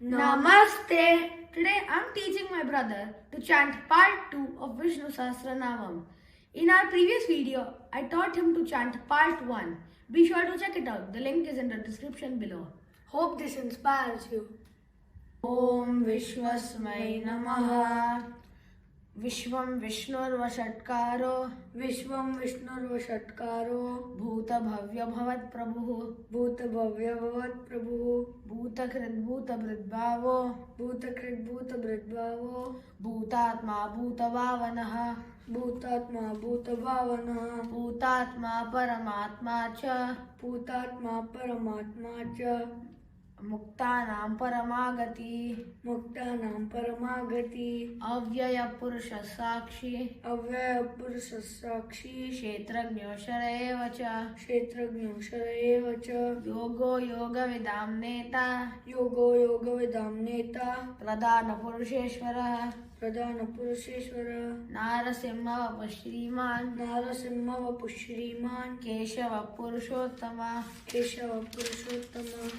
Namaste. Today I'm teaching my brother to chant part 2 of Vishnu Sahasranamam. In our previous video, I taught him to chant part 1. Be sure to check it out. The link is in the description below. Hope this inspires you. Om Vishwasmai Namaha. Vishwam Vishnurvashatkaro Vishwam Vishnurvashatkaro Bhuta Bhavya Bhavat Prabhu Bhuta Bhavya Bhavat Prabhu Bhuta Krit Bhuta Bhritbhavo Bhuta Krit Bhuta Bhritbhavo Bhutatma Bhuta Bhavanaha Bhutatma Bhuta Bhavana Bhutatma Paramatma Cha Bhutatma Paramatma Cha Muktanam Paramagati Muktanam Paramagati Avyaya Purusha Sakshi Avyaya Purusha Sakshi Kshetrajño Sharaeva Cha Kshetrajño Sharaeva Cha Yogo Yoga Vidam Neta Yogo Yoga Vidam Neta Pradana Purusheshvara Pradana Purusheshvara Narasimha Vapashriman Narasimha Vapushriman Keshava Purushottama Keshava Purushottama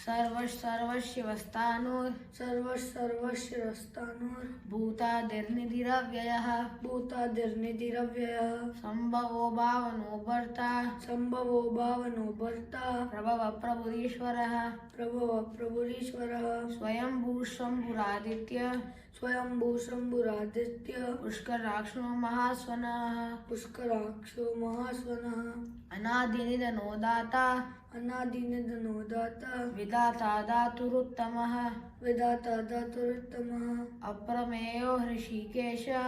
Sarvashivasthanur Sarvashirastanur Bhutadirnidhiravyayah Bhutadirnidhiravyayah Sambhavo Bhavano Bharta Sambhavo Bhavano Bharta Prabhava Prabhurishwarah Prabhava Prabhurishwarah Swayambhu Shambhuraditya Swayambhu Shambhuraditya Pushkaraksho Mahasvanah Pushkaraksho Mahasvanah Anadinidano Data Anadinidano Data Vidata Dhaturuttamah Vedata Dhaturittamah Aprameyo Hrishikesha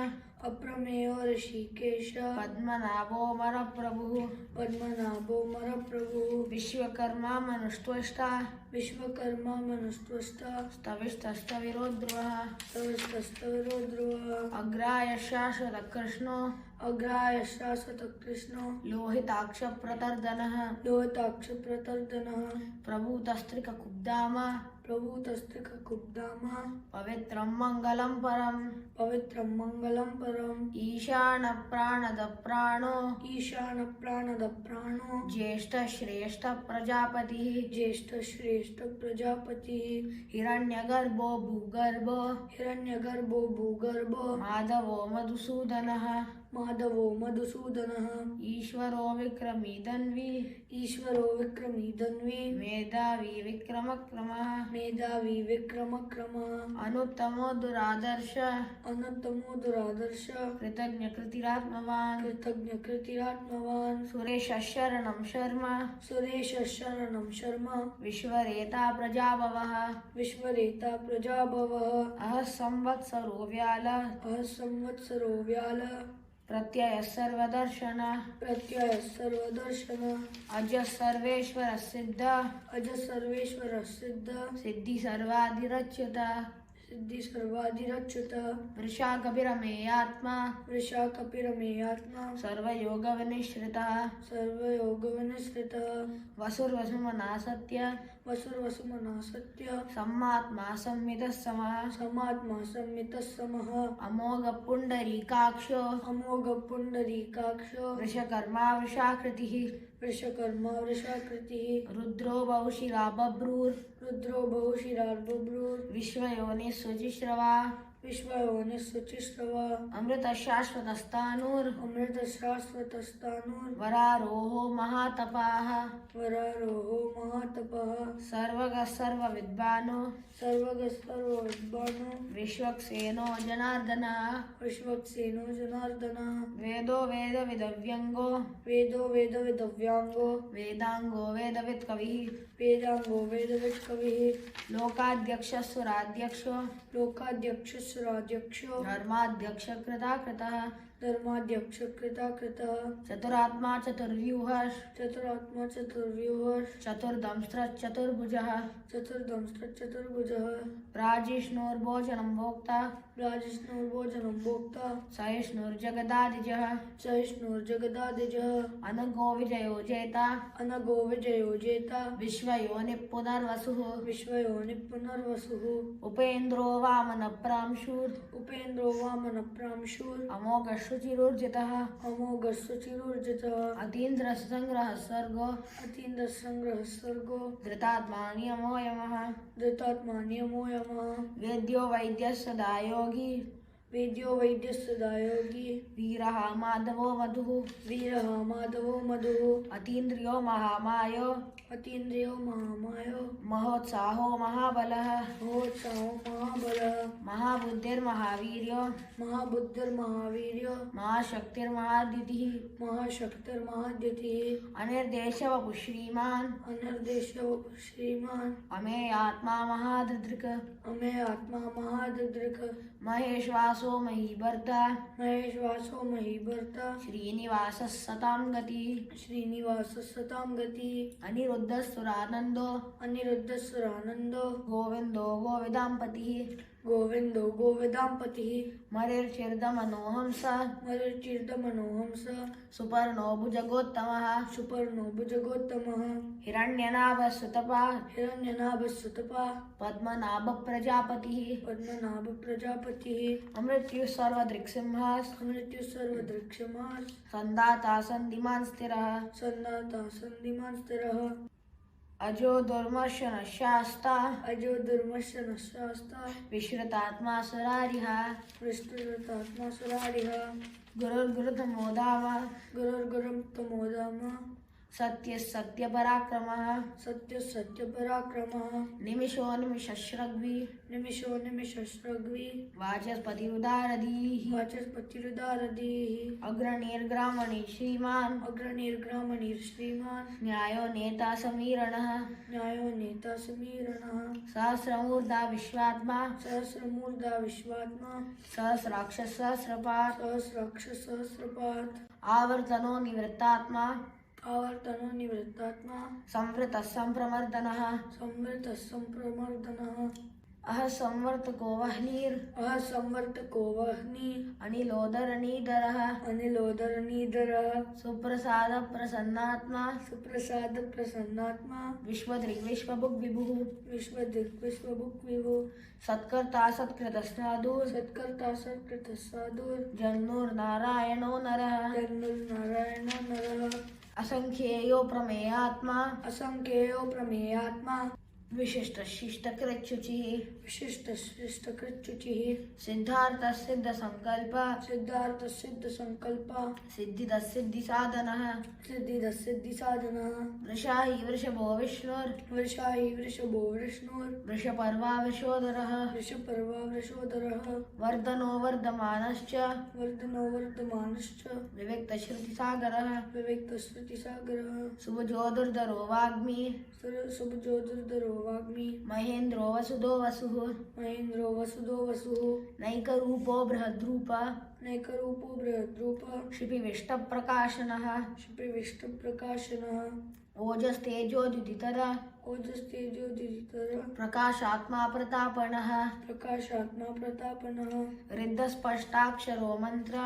Aprameyo Rishikesha Padmanabho Maraprabhu Padmanabho Maraprabhu Vishwakarma Manustvashta Vishwakarma Manustvashta Stavishtastavirodhruvah Tavastastavirodhruvah Agraya Shashvata Krishno Agraya Shasvata Krishno Lohitaksha Pratardanah Lohitaksha Pratardanah Prabhutastrika Kubdama Prabhutastrika Kubdama Pavitram Mangalam Param Pavitram Mangalam Param Ishana Pranada Prano Ishana Pranada Prano Jeshta Shreshta Prajapati Jeshta Shreshta Prajapati Hiranyagarbho Bhugarbho Hiranyagarbho Bhugarbho Madhavo Madhusudanah Madhavo Madhusudanah Ishvaro Vikrami Danvi Ishvaro Vikrami Danvi Medavi Vikramakrama Medavi Vikramakrama Anuttamo Duradarsha Anantamo Duradarsha Kritagnya Kritiratmavan Kritagnya Kritiratmavan Suresha Sharanam Sharma Suresha Sharanam Sharma Vishvareta Prajabhavah Vishvareta Prajabhavah Ahas Samvatsaro Vyala Ahasamvatsaro Vyala Pratyaya Sarvadarshana Pratyaya Sarvadarshana Ajas Sarveshvara Siddha Aja Sarveshvara Siddha Siddhi Sarvadirachyuta Siddhi Sarvadirachyuta Vrishakabhirameyatma Vrishakapiramayatma Sarva Yoga Vinishrita Sarva Yoga Vinishrita Vasurvasumana Satya Vasurvasumana Satya Sammatma Sammitasamaha Samatma Sammitasamaha Amoga Pundarikaksho Amoga Pundarikaksho Vrishakarma Vrishakritihi Vrishakarma Vrishakritihi Rudro Baushira Babrur Rudro Bhaushirar Babrur Vishwayoni Sujishrava Vishvayoni Suchishrava Amrita Shashvatastanur Amrita Shasvatastanur Vararoho Mahatapaha Vararoho Mahatapaha Sarvaga Sarva Vidbano Sarvaga Sarva Vidbano Vishwakseno Janardana Vishvakseno Janardana Vedo Veda Vidavyango Vedo Veda Vidavyango Vedango Vedavid Kavihi Vedango Vedavid Kavihi Lokadyaksha Suradyaksho Lokadyaksha Surajaksho Dharmadyaksha Krita Krita Dharmadyaksha Krita Krita Chaturatma Chaturvyuhash Chaturatma Chaturvyuhash Chaturdamstra Chaturbhujah Chaturdamstra Chaturbhujah Prajishnur Bhojanam Bhokta Rajishnur Bhojanam Bhokta Sahishnur Jagadadijah Sahishnur Jagadadijah Anago Vijayo Jeta Anago Vijayo Jeta Vishwayoni Punarvasuh Vishvayoni Punarvasuhu Upendro Vamana Pramshur Upendro Vamana Pramshur Amoga अमोघश्रुचिरोर्जितः अमोघश्रुचिरोर्जितः अतीन्द्रसंग्रहः सर्गो अतीन्द्रसंग्रहः सर्गो धृतात्मा नियमो यमः धृतात्मा नियमो यमः वेद्यो वैद्यः सदा योगी वेद्यो वैद्यस्य दायोगी वीरः माधवो मधुः वीरः माधवो मधुः अतीन्द्रियो महामायो अतीन्द्रियो महामायो महोत्साहो महाबलः महोत्साहो महाबलः महाबुद्धिर्महावीर्यो महाबुद्धिर्महावीर्यो महाशक्तिर्महाद्युतिः महाशक्तिर्महाद्युतिः अनिर्देशवपुः श्रीमान् अनर्देशो श्रीमान् अमेयात्मा महादृक् अमे आत्मा महादृक् महेश्वासो महीभर्ता महेश्वासो महीभर्ता श्रीनिवासः सतां गतिः श्रीनिवासः सतां गति अनिरुद्धस्सुरानन्दो अनिरुद्धस्वरानन्दो गोविन्दो गोविदाम्पतिः गोविन्दो गोविदाम्पतिः मरिर्चिर्दमनोहंस मरुचिर्दमनोहंस सुपर्णो भुजगोत्तमः सुपर्णो भुजगोत्तमः हिरण्यनाभस्सुतपा हिरण्यनाभस्सुतपा पद्मनाभप्रजापतिः पद्मनाभ प्रजापतिः अमृत्युः सर्वदृक्सिंहः मृत्यु सर्वदृक्षमाः सन्दाता सन्धिमान् स्थिरः सन्नाता सन्धिमान् स्थिरः अजो दुर्मर्शनः शास्ता अजो दुर्मर्शनशास्ता विश्रुतात्मा सुरारिः विष्णुरतात्मा सुरारिः गुरुर्गुरुतमो धाम गुरुर्गुरुं तमोदाम सत्यः सत्यपराक्रमः सत्य सत्य पराक्रमः निमिषो निमिषश्रग्वी निमिषो निमिषश्रग्वी वाचस्पतिरुदारधीः वाचस्पतिरुदारधीः अग्रणीर्ग्रामणी श्रीमान् अग्रणीर्ग्रामणीर् श्रीमान् न्यायो नेता समीरणः न्यायो नेता समीरणः सहस्रमूर्धा विश्वात्मा सहस्रमूर्धा विश्वात्मा सहस्राक्षः सहस्रपात् सहस्राक्ष सहस्रपात् आवर्तनो निवृत्तात्मा आवर्तनो निवृत्तात्मा संवृतः संप्रमर्दनः संवृतः संप्रमर्दनः अह संवर्तको वह्निर् अह संवर्तको वह्नि अनिलोदरनीधरः अनिलोदरनीधरः सुप्रसाद प्रसन्नात्मा सुप्रसाद प्रसन्नात्मा विश्वदृग्विश्वभुग् विभुः विश्वदिग्विश्वभुक् विभुः सत्कर्ता सत्कृतस्नादुर् सत्कर्ता सत्कृतः साधुर् जन्नुर्नारायणो नरः जन्नुर्नारायणो नरः असंख्येयो प्रमेयात्मा असंख्येयो प्रमेयात्मा विशिष्टशिष्टकृच्छुचिः विशिष्टशिष्टकृच्छुचिः सिद्धार्थः सिद्धसङ्कल्प सिद्धार्थ सिद्ध संकल्प सिद्धिदः सिद्धिसाधनः सिद्धिदः सिद्धिसाधनः वृषाहि वृषभो विष्णुर् वृषाहि वृषभो विष्णुर् वृषपर्वा वृषोदरः वृषपर्वा वृषोदरः वर्धनो वर्धमानश्च वर्धनो वर्धमानश्च विविक्तश्रुतिसागरः विविक्तश्रुतिसागरः सुभजोदुर्धरो वाग्मी सुभजोदुर्धरो वाग्मी महेन्द्रो वसुदो वसुः महेन्द्रो वसुदो वसुः नैकरूपो बृहद्रूपः नैकरूपो बृहद्रूप क्षिपिविष्टप्रकाशनः क्षिपिविष्टप्रकाशनः ओजस्तेजोद्युदितर ओजस्तेजोदितर प्रकाशात्मा प्रतापनः प्रकाशात्मा प्रतापनः रिद्धस्पष्टाक्षरो मन्त्र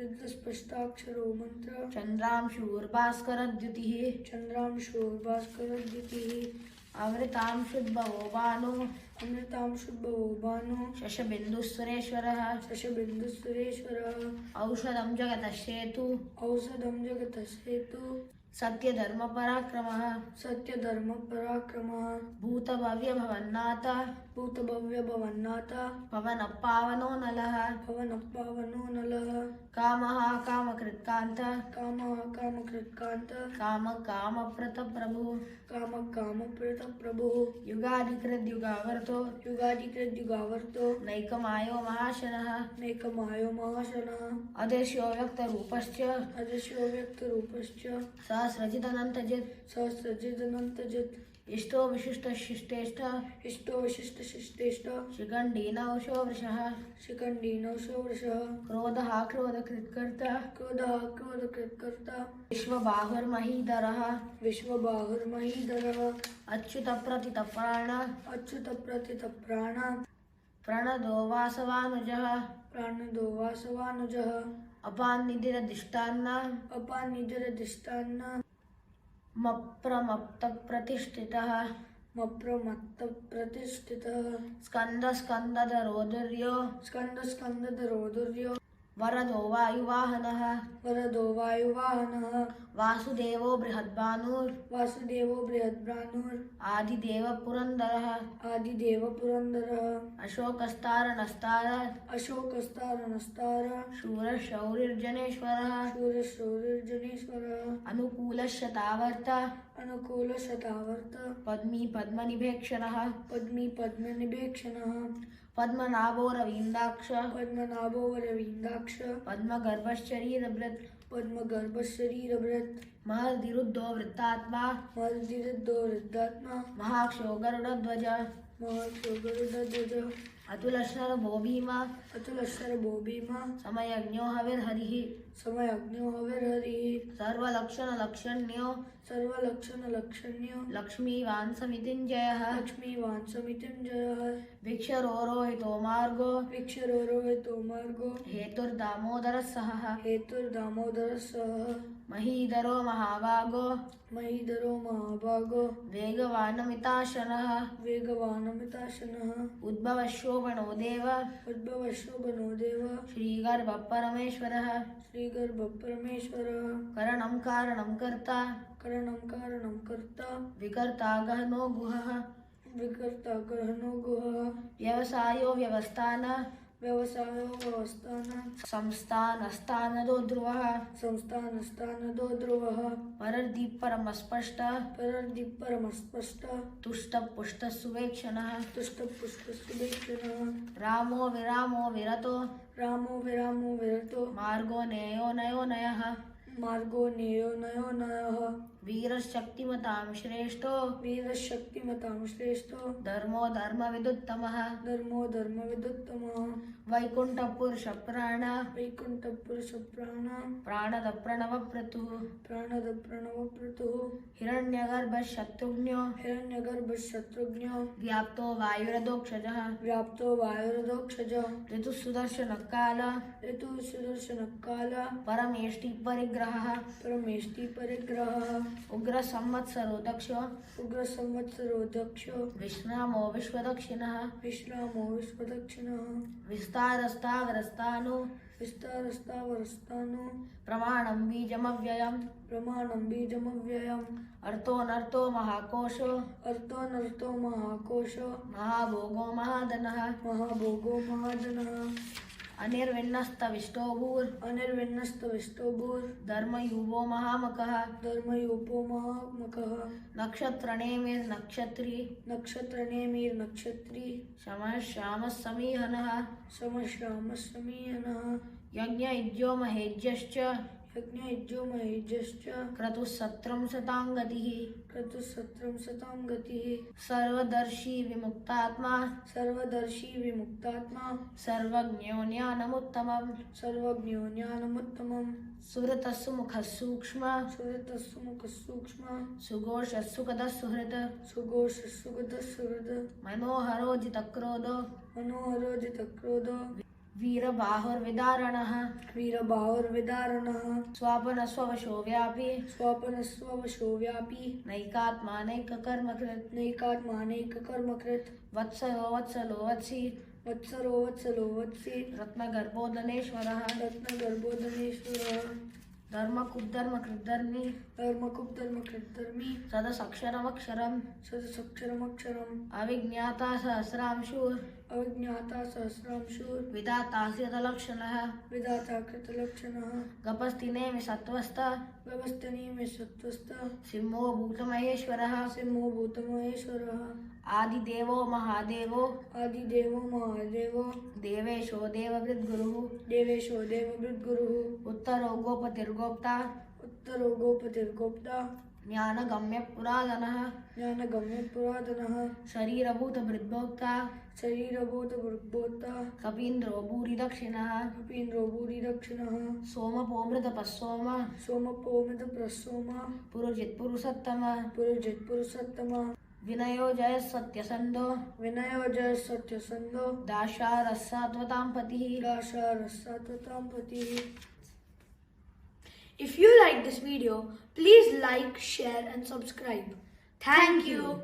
रुद्रस्पष्टाक्षरो मंत्र चन्द्रांशूर्भास्करद्युतिः चन्द्रांशोर्भास्करद्युतिः अमृतांशुद्भवो भानु अमृतांशुद्भवो भानु शशबिन्दुः सुरेश्वरः शशबिन्दुसुरेश्वरः औषधं जगतः सेतु औषधं जगतः सेतु सत्यधर्मपराक्रमः सत्यधर्मपराक्रमः भूतभव्यभवन्नाथ भूतभव्यभवन्नाथ पवनः पावनो नलः पवनः पावनो नलः कामः कामकृत्कान्त कामः कामकृत्कान्त कामकामप्रतप्रभुः कामकामप्रतप्रभुः युगाधिकृद्युगावर्तो युगादिकृद्युगावर्तो नैकमायो महाशनः नैकमायो महाशनः अदृश्यो व्यक्तरूपश्च अदृश्यो व्यक्तरूपश्च सहस्रजिदनन्तजित् सहस्रजिदनन्तजित् इष्टो विशिष्टशिष्टेष्ट इष्टो विशिष्टशिष्टेष्ट शिखण्डी नवशो वृषः शिखण्डी नवशो वृषः क्रोधः क्रोधकृत्कर्ता क्रोधः क्रोधकृत्कर्ता विश्वबाहुर्महीधरः विश्वबाहुर्महीधरः अच्युतप्रथितप्राण अच्युतप्रथितप्राण प्रणदो वासवानुजः प्राणदो वासवानुजः अपान्निधिरधिष्ठान्न अपानिजरधिष्ठान्न मप्रमप्तप्रतिष्ठितः मप्रमत्तप्रतिष्ठितः स्कन्दस्कन्दधरोदर्यो स्कन्दस्कन्दधरोदर्यो वरदो वायुवाहनः वरदो वायुवाहनः वासुदेवो बृहद्भानुर् वासुदेवो बृहद्भानुर् आदिदेवः पुरन्दरः आदिदेव पुरन्दरः अशोकस्तारणस्तार अशोकस्तारणस्तार शूरशौरिर्जनेश्वरः शूरशौरिर्जनेश्वरः अनुकूलशतावर्त अनुकूलशतावर्त पद्मी पद्मनिभेक्षणः पद्मी पद्मनिभेक्षणः पद्मनाभो रवीन्द्राक्ष पद्मनाभो रवीन्द्राक्ष पद्मगर्भशरीरभृत् पद्मगर्भशरीरभृत् महर्दिरुद्धो वृत्तात्मा महर्दिरुद्धो वृद्धात्मा महाक्षो गरुडध्वज महर्षो गरुडध्वज अतुलशरभो भीमा अतुलशरभो भीमा समयज्ञो हविर्हरिः समयज्ञो हविर्हरिः सर्वलक्षणलक्षण्यो सर्वलक्षणलक्षण्यो लक्ष्मीवान् समितिञ्जयः लक्ष्मीवान् समितिञ्जयः वीक्षरोरोहितो मार्गो वीक्षरोरोहितो मार्गो हेतुर्दामोदरः सहः हेतुर्दामोदरः सह महीधरो महाभागो महीधरो महाभागो वेगवानमिताशनः वेगवानमिताशनः उद्भवशोभनो देव उद्भवशोभनो देव श्रीगर्भः परमेश्वरः श्रीगर्भपरमेश्वरः करणं कारणं कर्ता करणं कारणं कर्ता विकर्ता गहनो गुहः विकर्ता गहनो गुहः व्यवसायो व्यवस्थान व्यवसायो व्यवस्थान संस्थानस्थानदो ध्रुवः संस्थानस्थानदो ध्रुवः परर्दीप परमस्पष्ट परर्दीप परमस्पष्ट तुष्टपुष्टः सुवेक्षणः तुष्टपुष्टसुवेक्षणः रामो विरामो विरतो रामो विरामो विरतो मार्गो नेयो नयो नयः मार्गो नेयो नयो नयः वीरशक्तिमतां श्रेष्ठो वीरशक्तिमतां श्रेष्ठो धर्मो धर्मविदुत्तमः धर्मो धर्मविदुत्तमः वैकुण्ठपुरुषप्राण वैकुण्ठपुरुषप्राण प्राणदप्रणवप्रतुः प्राणदप्रणवप्रतुः हिरण्यगर्भशत्रुघ्नो हिरण्यगर्भशत्रुघ्नो व्याप्तो वायुरदोक्षजः व्याप्तो वायुरदोक्षज ऋतुसुदर्शनकाल ऋतुसुदर्शनकाल परमेष्टिपरिग्रहः परमेष्टिपरिग्रहः उग्रसंवत्सरो दक्षो उग्रसंवत्सरो दक्षो विश्रामो विश्वदक्षिणः विश्रामो विश्वदक्षिणः विस्तारस्तावरस्तानु विस्तारस्तावरस्तानो प्रमाणं बीजमव्ययम् प्रमाणं बीजमव्ययम् अर्थोऽनर्थो महाकोशो अर्थोऽनर्थो महाकोशो महाभोगो महाधनः महाभोगो महाधनः अनिर्विण्णस्तविष्टोभूर् अनिर्विण्णस्तविष्टोभूर् धर्मयुवो महामकः धर्मयूपो महामकः नक्षत्रनेमिर्नक्षत्री नक्षत्रनेमिर्नक्षत्री शमः श्यामः समीहनः समश्रामसमीहनः यज्ञयुज्यो महेज्यश्च यज्ञयुज्यो महेज्यश्च क्रतुः सत्रं शतां गतिः क्रतुसत्रं शतां गतिः सर्वदर्शी विमुक्तात्मा सर्वदर्शी विमुक्तात्मा सर्वज्ञो ज्ञानमुत्तमम् सर्वज्ञो ज्ञानमुत्तमम् सुहृतः सुमुखः सूक्ष्म सुहृतस्सु मुखसूक्ष्म सुघोषः सुखदः सुहृत् सुघोषसुगतः सुहृद मनोहरो जितक्रोधो मनोहरो जितक्रोधो वीरबाहुर्विदारणः वीरबाहुर्विदारणः स्वापनस्ववशो व्यापी स्वापनस्ववशो व्यापी नैकात्मानैककर्मकृत् नैकात्मानैककर्मकृत् वत्सलो वत्सलो वत्सी वत्सरो वत्सलो वत्सी रत्नगर्भोदनेश्वरः रत्नगर्भोदनेश्वरः धर्मकुद्धर्मकृद्धर्मी धर्मकुब्धर्मकृद्धर्मी सदसक्षरमक्षरम् सदसक्षरमक्षरम् अविज्ञाता सहस्रांशुः अविज्ञाता सहस्रांशुर् विधाता सितलक्षणः विधाता कृतलक्षणः गपस्तिनेमि सत्त्वस्थ व्यवस्थनी में सत्वस्थ सिंहो भूतमहेश्वरः सिंहो भूतमहेश्वरः आदिदेवो महादेवो आदिदेवो महादेवो देवेशो देववृद्गुरुः देवेशो देववृद्गुरुः उत्तरो गोपतिर्गोप्ता उत्तरो गोपतिर्गोप्ता ज्ञानगम्य पुरातनः ज्ञानगम्य पुरातनः शरीरभूतभृद्भोक्ता शरीरभूतभृद्भोक्ता कपीन्द्रो भूरिदक्षिणः कपीन्द्रो भूरिदक्षिणः सोमपोमृतपस्सोम सोमपोमितप्रसोम पुरुजित्पुरुषोत्तम पुरुजित्पुरुषोत्तम विनयो जय सत्यसन्धो विनयो जय सत्यसन्धो दाशारस्सात्वतां पतिः दाशारस्सात्वतां पतिः. If you like this video, please like, share and subscribe. Thank you.